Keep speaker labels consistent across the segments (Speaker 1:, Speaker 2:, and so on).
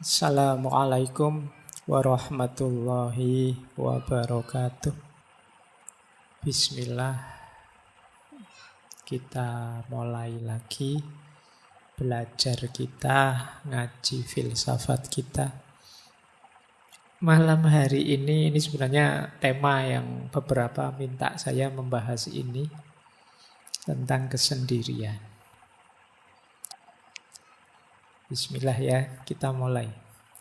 Speaker 1: Assalamualaikum warahmatullahi wabarakatuh. Bismillah, kita mulai lagi belajar kita, ngaji filsafat kita. Malam hari ini sebenarnya tema yang beberapa minta saya membahas ini tentang kesendirian. Bismillah ya, kita mulai.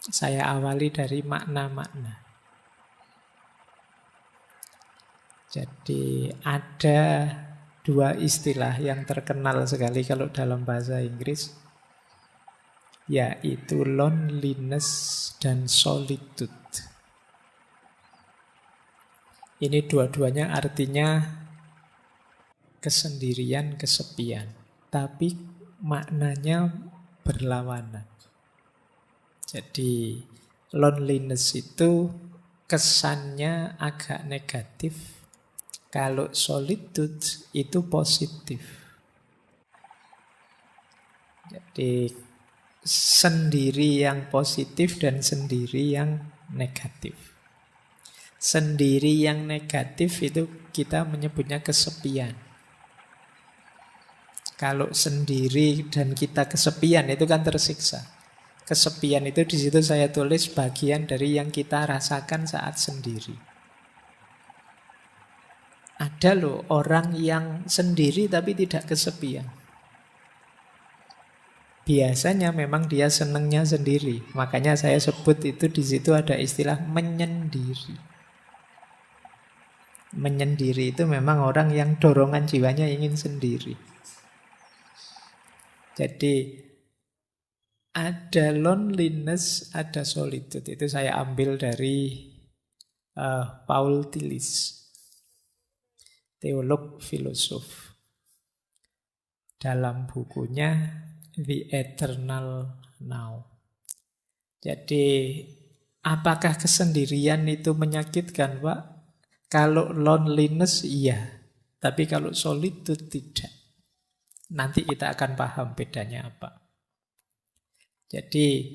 Speaker 1: Saya awali dari makna-makna. Jadi ada dua istilah yang terkenal sekali kalau dalam bahasa Inggris, yaitu loneliness dan solitude. Ini dua-duanya artinya kesendirian, kesepian. Tapi maknanya berlawanan. Jadi loneliness itu kesannya agak negatif. Kalau solitude itu positif. Jadi sendiri yang positif dan sendiri yang negatif. Sendiri yang negatif itu kita menyebutnya kesepian. Kalau sendiri dan kita kesepian itu kan tersiksa. Kesepian itu di situ saya tulis bagian dari yang kita rasakan saat sendiri. Ada loh orang yang sendiri tapi tidak kesepian. Biasanya memang dia senangnya sendiri. Makanya saya sebut itu di situ ada istilah menyendiri. Menyendiri itu memang orang yang dorongan jiwanya ingin sendiri. Jadi ada loneliness, ada solitude. Itu saya ambil dari Paul Tillich, teolog filosof. Dalam bukunya The Eternal Now. Jadi apakah kesendirian itu menyakitkan, Pak? Kalau loneliness iya, tapi kalau solitude tidak. Nanti kita akan paham bedanya apa. Jadi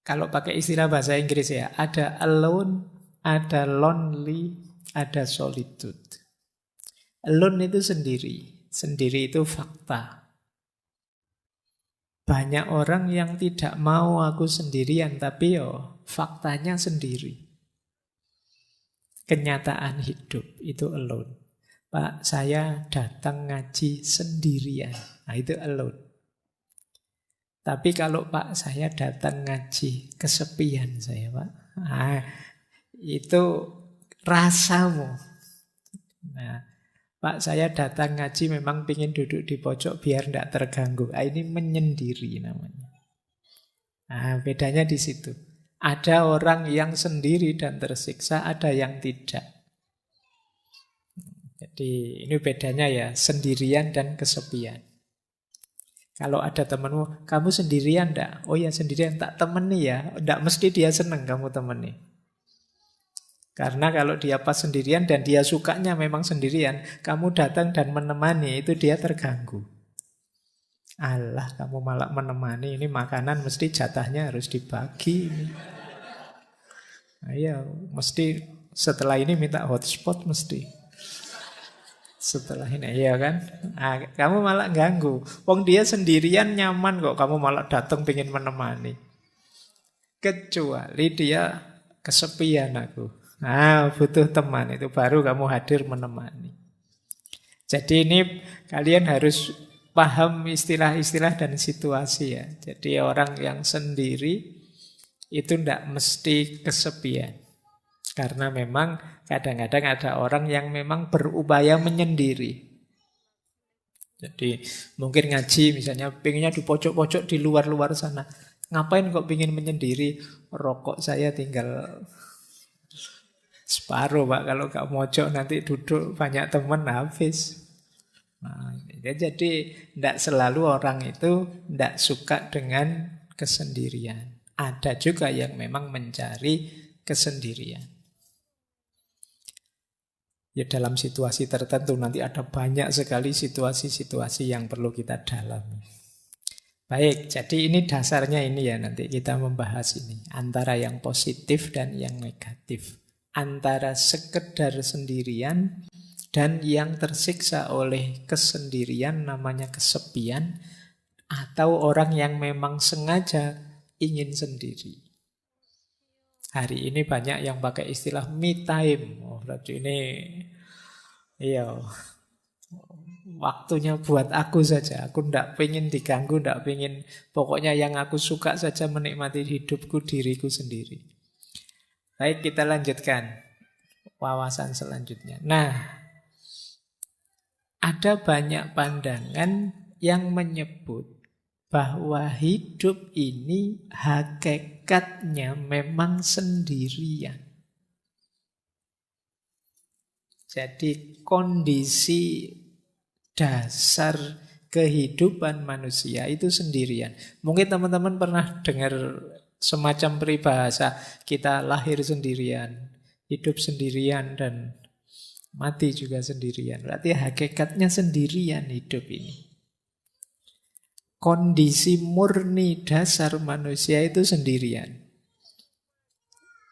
Speaker 1: kalau pakai istilah bahasa Inggris ya, ada alone, ada lonely, ada solitude. Alone itu sendiri. Sendiri itu fakta. Banyak orang yang tidak mau aku sendirian, tapi faktanya sendiri. Kenyataan hidup itu alone. Pak, saya datang ngaji sendirian. Nah, itu alone. Tapi kalau Pak, saya datang ngaji kesepian saya, Pak. Nah, itu rasamu. Nah, Pak, saya datang ngaji memang ingin duduk di pojok biar tidak terganggu. Nah, ini menyendiri namanya. Nah, bedanya di situ. Ada orang yang sendiri dan tersiksa, ada yang tidak. Jadi ini bedanya ya, sendirian dan kesepian. Kalau ada temanmu, kamu sendirian enggak? Oh ya sendirian, tak temani ya. Enggak mesti dia senang kamu temani. Karena kalau dia pas sendirian dan dia sukanya memang sendirian, kamu datang dan menemani, itu dia terganggu. Allah, kamu malah menemani, ini makanan mesti jatahnya harus dibagi. Nah, iya, mesti setelah ini minta hotspot mesti. Setelah ini, iya kan? Nah, kamu malah ganggu. Wong dia sendirian nyaman kok, kamu malah datang pengen menemani. Kecuali dia kesepian aku. Nah, butuh teman, itu baru kamu hadir menemani. Jadi ini kalian harus paham istilah-istilah dan situasi ya. Jadi orang yang sendiri itu tidak mesti kesepian. Karena memang kadang-kadang ada orang yang memang berupaya menyendiri. Jadi mungkin ngaji misalnya pengennya di pojok-pojok di luar-luar sana. Ngapain kok pengen menyendiri? Rokok saya tinggal separuh Pak. Kalau gak mojok nanti duduk banyak teman habis. Nah, jadi tidak selalu orang itu tidak suka dengan kesendirian. Ada juga yang memang mencari kesendirian. Ya dalam situasi tertentu nanti ada banyak sekali situasi-situasi yang perlu kita dalami. Baik, jadi ini dasarnya ini ya, nanti kita membahas ini. Antara yang positif dan yang negatif. Antara sekedar sendirian dan yang tersiksa oleh kesendirian namanya kesepian. Atau orang yang memang sengaja ingin sendiri. Hari ini banyak yang pakai istilah me time. Oh, berarti ini iya, waktunya buat aku saja. Aku ndak pengen diganggu, ndak pengen. Pokoknya yang aku suka saja menikmati hidupku, diriku sendiri. Baik, kita lanjutkan wawasan selanjutnya. Nah, ada banyak pandangan yang menyebut bahwa hidup ini hakikatnya memang sendirian. Jadi kondisi dasar kehidupan manusia itu sendirian. Mungkin teman-teman pernah dengar semacam peribahasa, kita lahir sendirian, hidup sendirian, dan mati juga sendirian. Berarti hakikatnya sendirian hidup ini. Kondisi murni dasar manusia itu sendirian.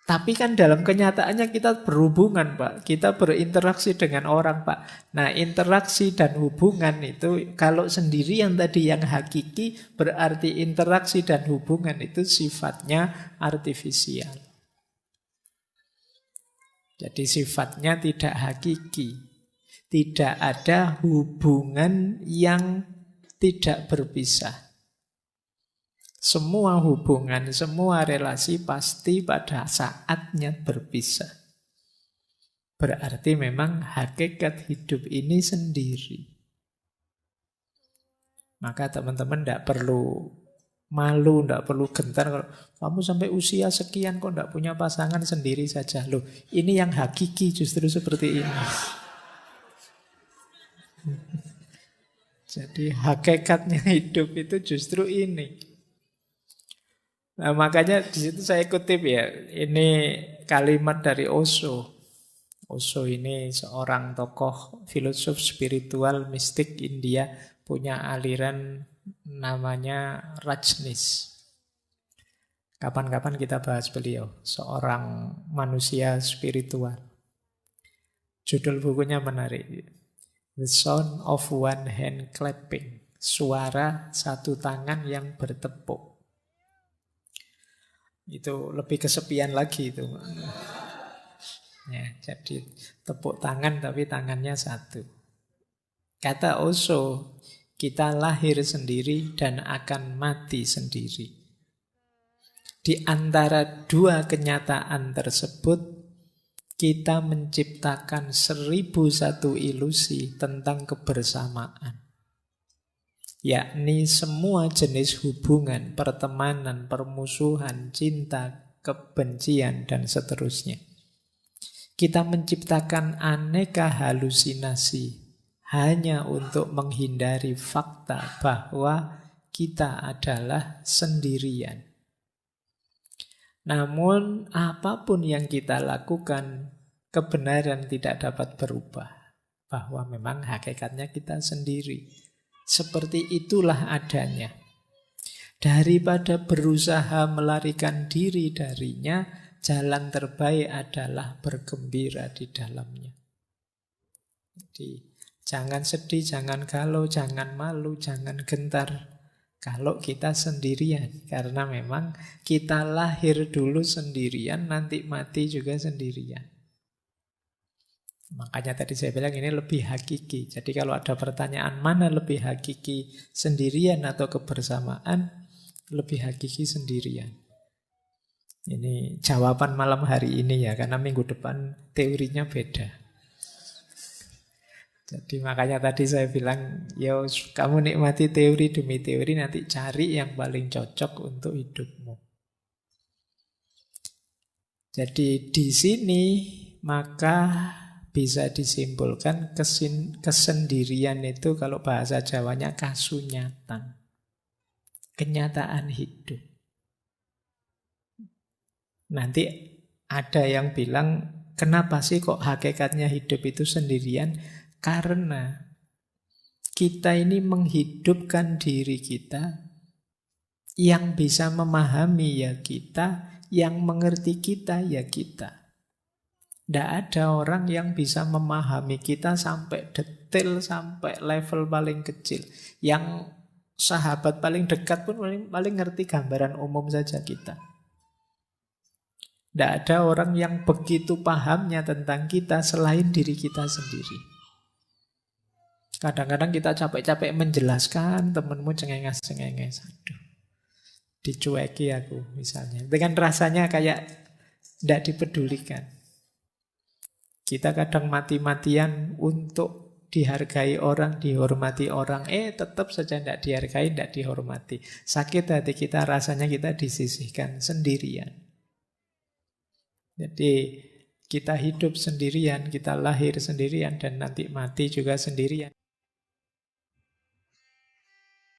Speaker 1: Tapi kan dalam kenyataannya kita berhubungan, Pak. Kita berinteraksi dengan orang, Pak. Nah, interaksi dan hubungan itu kalau sendirian tadi yang hakiki, berarti interaksi dan hubungan itu sifatnya artifisial. Jadi sifatnya tidak hakiki. Tidak ada hubungan yang tidak berpisah. Semua hubungan, semua relasi pasti pada saatnya berpisah. Berarti memang hakikat hidup ini sendiri. Maka teman-teman tidak perlu malu, tidak perlu gentar. Kalau kamu sampai usia sekian kok tidak punya pasangan, sendiri saja. Loh, ini yang hakiki justru seperti ini. Jadi hakikatnya hidup itu justru ini. Nah, makanya di situ saya kutip ya, ini kalimat dari Osho. Osho ini seorang tokoh filosof spiritual mistik India, punya aliran namanya Rajneesh. Kapan-kapan kita bahas beliau, seorang manusia spiritual. Judul bukunya menarik. The Sound of One Hand Clapping. Suara satu tangan yang bertepuk. Itu lebih kesepian lagi itu. Ya, jadi tepuk tangan tapi tangannya satu. Kata Osho, kita lahir sendiri dan akan mati sendiri. Di antara dua kenyataan tersebut, kita menciptakan 1001 ilusi tentang kebersamaan. Yakni semua jenis hubungan, pertemanan, permusuhan, cinta, kebencian, dan seterusnya. Kita menciptakan aneka halusinasi hanya untuk menghindari fakta bahwa kita adalah sendirian. Namun apapun yang kita lakukan, kebenaran tidak dapat berubah. Bahwa memang hakikatnya kita sendiri. Seperti itulah adanya. Daripada berusaha melarikan diri darinya, jalan terbaik adalah bergembira di dalamnya. Jadi, jangan sedih, jangan galau, jangan malu, jangan gentar. Kalau kita sendirian, karena memang kita lahir dulu sendirian, nanti mati juga sendirian. Makanya tadi saya bilang ini lebih hakiki. Jadi kalau ada pertanyaan mana lebih hakiki, sendirian atau kebersamaan, lebih hakiki sendirian. Ini jawaban malam hari ini ya, karena minggu depan teorinya beda. Jadi makanya tadi saya bilang, yo kamu nikmati teori demi teori, nanti cari yang paling cocok untuk hidupmu. Jadi di sini maka bisa disimpulkan kesendirian itu kalau bahasa Jawanya kasunyatan. Kenyataan hidup. Nanti ada yang bilang, kenapa sih kok hakikatnya hidup itu sendirian? Karena kita ini menghidupkan diri kita Yang bisa memahami ya kita, yang mengerti kita ya kita. Tidak ada orang yang bisa memahami kita sampai detail, sampai level paling kecil. Yang sahabat paling dekat pun paling ngerti gambaran umum saja kita. Tidak ada orang yang begitu pahamnya tentang kita selain diri kita sendiri. Kadang-kadang kita capek-capek menjelaskan, temenmu cengenges-cengenges. Aduh, dicueki aku misalnya. Dengan rasanya kayak tidak dipedulikan. Kita kadang mati-matian untuk dihargai orang, dihormati orang. Tetap saja tidak dihargai, tidak dihormati. Sakit hati kita, rasanya kita disisihkan sendirian. Jadi kita hidup sendirian, kita lahir sendirian, dan nanti mati juga sendirian.